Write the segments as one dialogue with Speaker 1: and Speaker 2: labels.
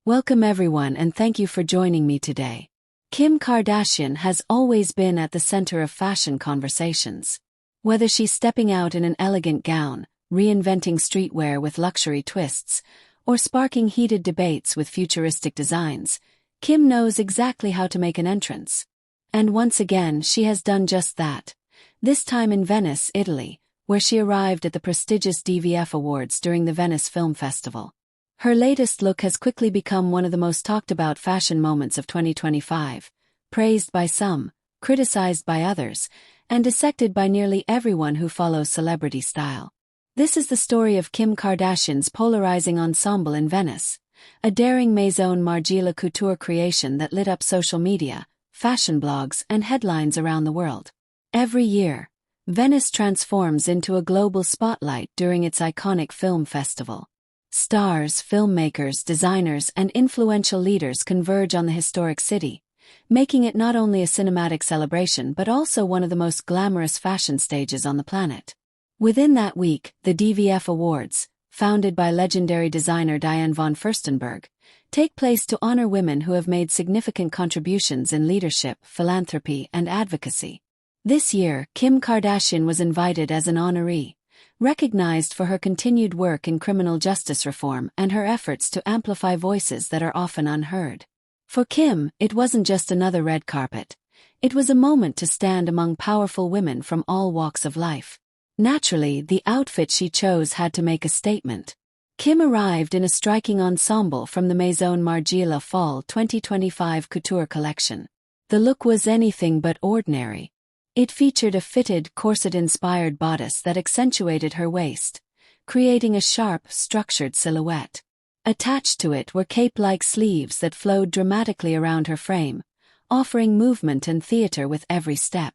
Speaker 1: Welcome everyone and thank you for joining me today. Kim Kardashian has always been at the center of fashion conversations. Whether she's stepping out in an elegant gown, reinventing streetwear with luxury twists, or sparking heated debates with futuristic designs, Kim knows exactly how to make an entrance. And once again, she has done just that. This time in Venice, Italy, where she arrived at the prestigious DVF Awards during the Venice Film Festival. Her latest look has quickly become one of the most talked about fashion moments of 2025, praised by some, criticized by others, and dissected by nearly everyone who follows celebrity style. This is the story of Kim Kardashian's polarizing ensemble in Venice, a daring Maison Margiela couture creation that lit up social media, fashion blogs, and headlines around the world. Every year, Venice transforms into a global spotlight during its iconic film festival. Stars, filmmakers, designers, and influential leaders converge on the historic city, making it not only a cinematic celebration but also one of the most glamorous fashion stages on the planet. Within that week, the DVF Awards, founded by legendary designer Diane von Furstenberg, take place to honor women who have made significant contributions in leadership, philanthropy, and advocacy. This year, Kim Kardashian was invited as an honoree, recognized for her continued work in criminal justice reform and her efforts to amplify voices that are often unheard. For Kim, it wasn't just another red carpet. It was a moment to stand among powerful women from all walks of life. Naturally, the outfit she chose had to make a statement. Kim arrived in a striking ensemble from the Maison Margiela Fall 2025 couture collection. The look was anything but ordinary. It featured a fitted, corset-inspired bodice that accentuated her waist, creating a sharp, structured silhouette. Attached to it were cape-like sleeves that flowed dramatically around her frame, offering movement and theater with every step.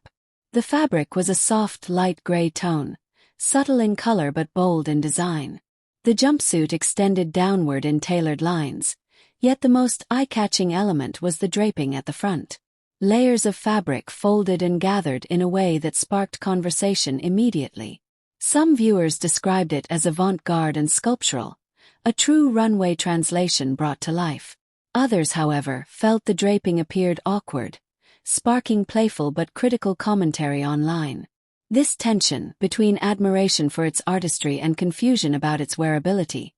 Speaker 1: The fabric was a soft, light gray tone, subtle in color but bold in design. The jumpsuit extended downward in tailored lines, yet the most eye-catching element was the draping at the front. Layers of fabric folded and gathered in a way that sparked conversation immediately. Some viewers described it as avant-garde and sculptural, a true runway translation brought to life. Others, however, felt the draping appeared awkward, sparking playful but critical commentary online. This tension, between admiration for its artistry and confusion about its wearability,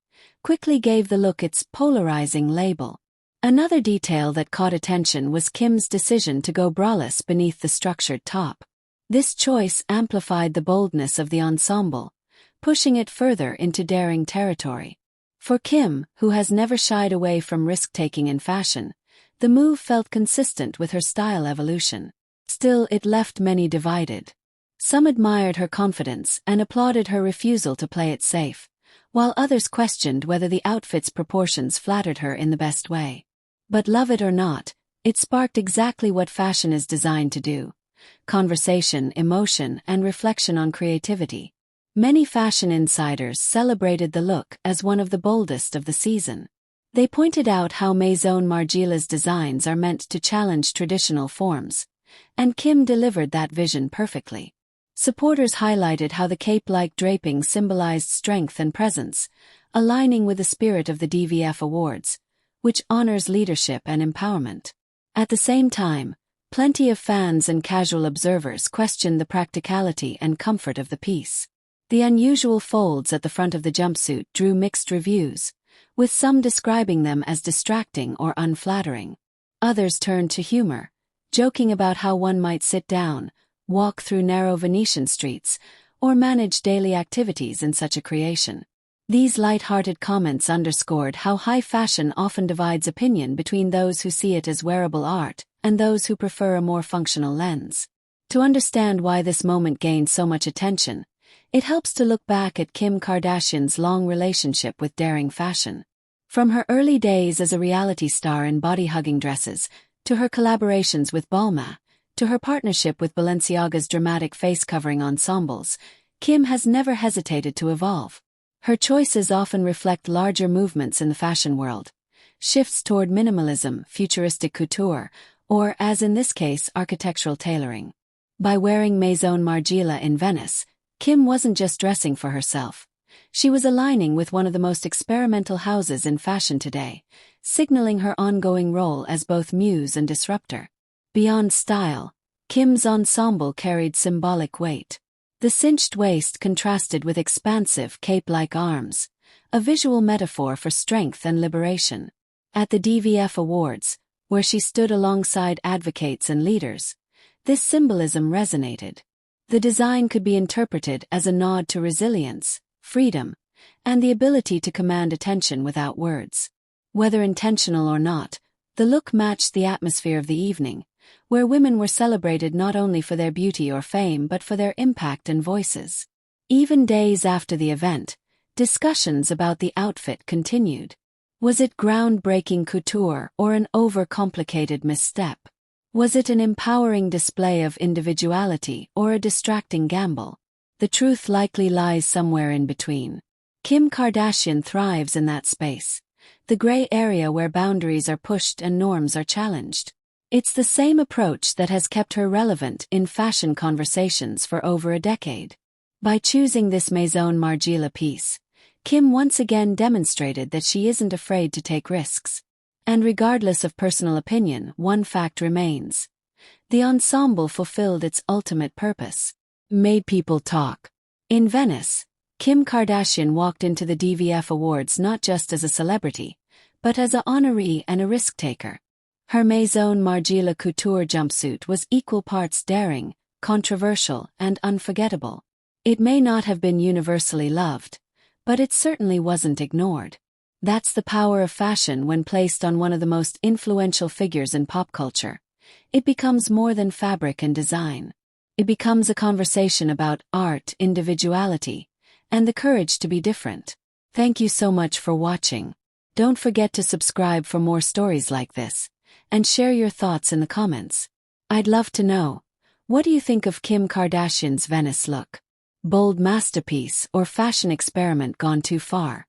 Speaker 1: quickly gave the look its polarizing label. Another detail that caught attention was Kim's decision to go braless beneath the structured top. This choice amplified the boldness of the ensemble, pushing it further into daring territory. For Kim, who has never shied away from risk-taking in fashion, the move felt consistent with her style evolution. Still, it left many divided. Some admired her confidence and applauded her refusal to play it safe, while others questioned whether the outfit's proportions flattered her in the best way. But love it or not, it sparked exactly what fashion is designed to do: conversation, emotion, and reflection on creativity. Many fashion insiders celebrated the look as one of the boldest of the season. They pointed out how Maison Margiela's designs are meant to challenge traditional forms, and Kim delivered that vision perfectly. Supporters highlighted how the cape-like draping symbolized strength and presence, aligning with the spirit of the DVF Awards, which honors leadership and empowerment. At the same time, plenty of fans and casual observers questioned the practicality and comfort of the piece. The unusual folds at the front of the jumpsuit drew mixed reviews, with some describing them as distracting or unflattering. Others turned to humor, joking about how one might sit down, walk through narrow Venetian streets, or manage daily activities in such a creation. These light-hearted comments underscored how high fashion often divides opinion between those who see it as wearable art and those who prefer a more functional lens. To understand why this moment gained so much attention, it helps to look back at Kim Kardashian's long relationship with daring fashion. From her early days as a reality star in body-hugging dresses, to her collaborations with Balmain, to her partnership with Balenciaga's dramatic face-covering ensembles, Kim has never hesitated to evolve. Her choices often reflect larger movements in the fashion world, shifts toward minimalism, futuristic couture, or, as in this case, architectural tailoring. By wearing Maison Margiela in Venice, Kim wasn't just dressing for herself. she was aligning with one of the most experimental houses in fashion today, signaling her ongoing role as both muse and disruptor. Beyond style, Kim's ensemble carried symbolic weight. The cinched waist contrasted with expansive cape-like arms, a visual metaphor for strength and liberation. At the DVF Awards, where she stood alongside advocates and leaders, this symbolism resonated. The design could be interpreted as a nod to resilience, freedom, and the ability to command attention without words. Whether intentional or not, the look matched the atmosphere of the evening, where women were celebrated not only for their beauty or fame but for their impact and voices. Even days after the event, discussions about the outfit continued. Was it groundbreaking couture or an overcomplicated misstep? Was it an empowering display of individuality or a distracting gamble? The truth likely lies somewhere in between. Kim Kardashian thrives in that space, the gray area where boundaries are pushed and norms are challenged. It's the same approach that has kept her relevant in fashion conversations for over a decade. By choosing this Maison Margiela piece, Kim once again demonstrated that she isn't afraid to take risks. And regardless of personal opinion, one fact remains. The ensemble fulfilled its ultimate purpose. Made people talk. In Venice, Kim Kardashian walked into the DVF Awards not just as a celebrity, but as an honoree and a risk-taker. Her Maison Margiela couture jumpsuit was equal parts daring, controversial, and unforgettable. It may not have been universally loved, but it certainly wasn't ignored. That's the power of fashion when placed on one of the most influential figures in pop culture. It becomes more than fabric and design. It becomes a conversation about art, individuality, and the courage to be different. Thank you so much for watching. Don't forget to subscribe for more stories like this, and share your thoughts in the comments. I'd love to know, what do you think of Kim Kardashian's Venice look? Bold masterpiece or fashion experiment gone too far?